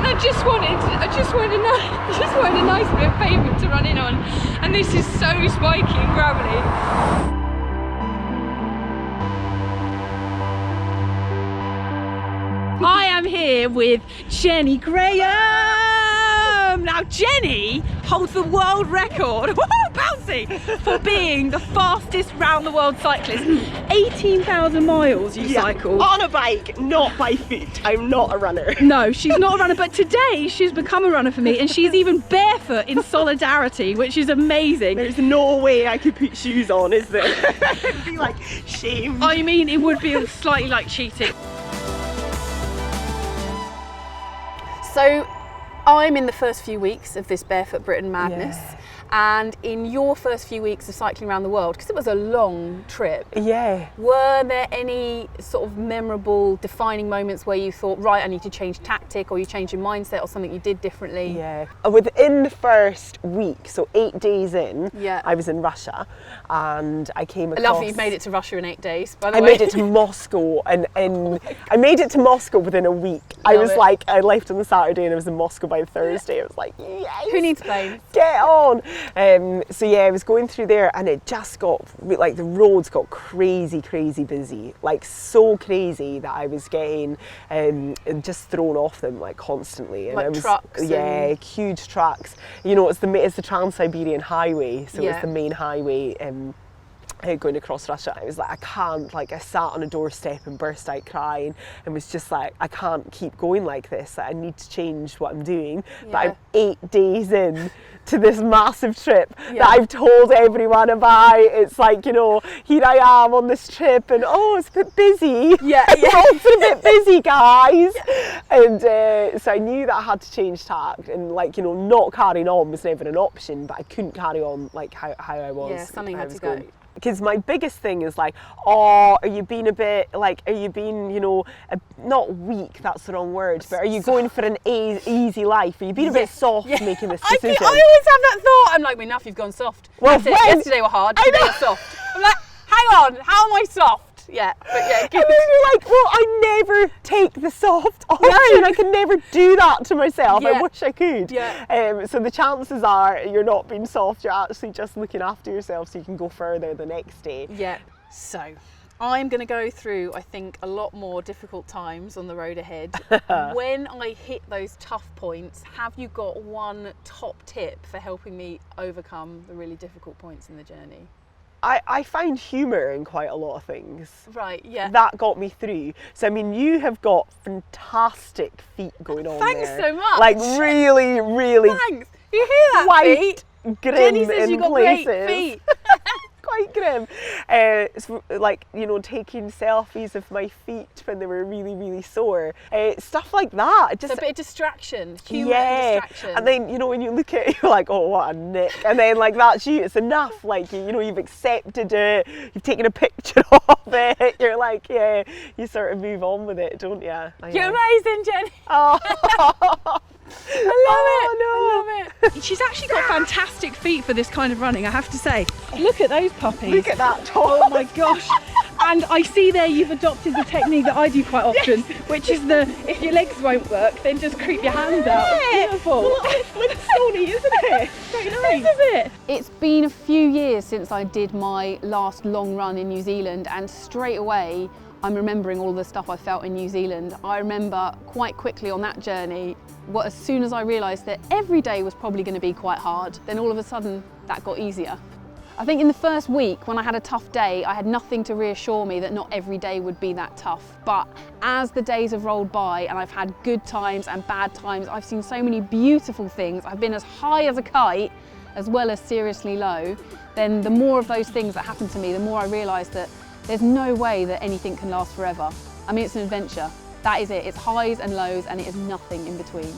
I just wanted a nice bit of pavement to run in on, and this is so spiky and gravelly. I am here with Jenny Graham. Now Jenny holds the world record, bouncy, for being the fastest round the world cyclist. 18,000 miles you cycle. On a bike, not by foot. I'm not a runner. No, she's not a runner, but today she's become a runner for me, and she's even barefoot in solidarity, which is amazing. There's no way I could put shoes on, is there? It'd be like shame. I mean, it would be slightly like cheating. So I'm in the first few weeks of this Barefoot Britain madness, and in your first few weeks of cycling around the world, because it was a long trip, were there any sort of memorable defining moments where you thought, right, I need to change tactic, or you changed your mindset, or something you did differently? Within the first week, so 8 days in, I was in Russia, and I came across... I love that you've made it to Russia in 8 days, by the way. I made it to Moscow, and I made it to Moscow within a week. I left on the Saturday and I was in Moscow by Thursday. I was like, yes! Who needs planes? Get on! So I was going through there, and it just got, like, the roads got crazy busy, like so crazy that I was getting just thrown off them, like, constantly. And like I was, trucks? Huge trucks. You know, it's the Trans-Siberian Highway, so it's the main highway going across Russia. I was like, I can't, like, I sat on a doorstep and burst out crying and was just like, I can't keep going like this. I need to change what I'm doing. But I'm 8 days in to this massive trip that I've told everyone about. It's like, you know, here I am on this trip, and it's a bit busy. It's a bit busy, guys. And so I knew that I had to change tack, and, like, you know, not carrying on was never an option, but I couldn't carry on like how I was. Yeah, something had to go. Because my biggest thing is like, are you being a bit, like, are you being, you know, not weak, that's the wrong word, but are you going for an easy life? Are you being a bit soft making this decision? I always have that thought. I'm like, enough, you've gone soft. Well, yesterday were hard, today you're soft. I'm like, hang on, how am I soft? Good. And then you're like, well, I never take the soft option. I can never do that to myself. I wish I could. So the chances are you're not being soft, you're actually just looking after yourself so you can go further the next day. So I'm going to go through, I think, a lot more difficult times on the road ahead. When I hit those tough points, have you got one top tip for helping me overcome the really difficult points in the journey? I find humour in quite a lot of things. That got me through. So, I mean, you have got fantastic feet going on Thanks there. so much. Like, really Thanks. You hear that, white, grim Jenny says in you got places. great feet. Quite grim. It's like, you know, taking selfies of my feet when they were really sore. Stuff like that. Just a bit of distraction, humour and distraction. And then, you know, when you look at it, you're like, oh, what a nick. And then, like, that's you. It's enough. Like, you know, you've accepted it. You've taken a picture of it. You're like, you sort of move on with it, don't you? You're amazing, Jenny. Oh. I love it. She's actually got fantastic feet for this kind of running, I have to say. Look at those puppies. Look at that top. Oh my gosh. And I see there you've adopted the technique that I do quite often, which is if your legs won't work, then just creep your hands out. It's beautiful. It's Sony, isn't it? Very nice. This is it. It's been a few years since I did my last long run in New Zealand, and straight away I'm remembering all the stuff I felt in New Zealand. I remember quite quickly on that journey, as soon as I realised that every day was probably going to be quite hard, then all of a sudden that got easier. I think in the first week, when I had a tough day, I had nothing to reassure me that not every day would be that tough. But as the days have rolled by and I've had good times and bad times, I've seen so many beautiful things. I've been as high as a kite, as well as seriously low. Then the more of those things that happen to me, the more I realise that there's no way that anything can last forever. I mean, it's an adventure. That is it. It's highs and lows, and it is nothing in between.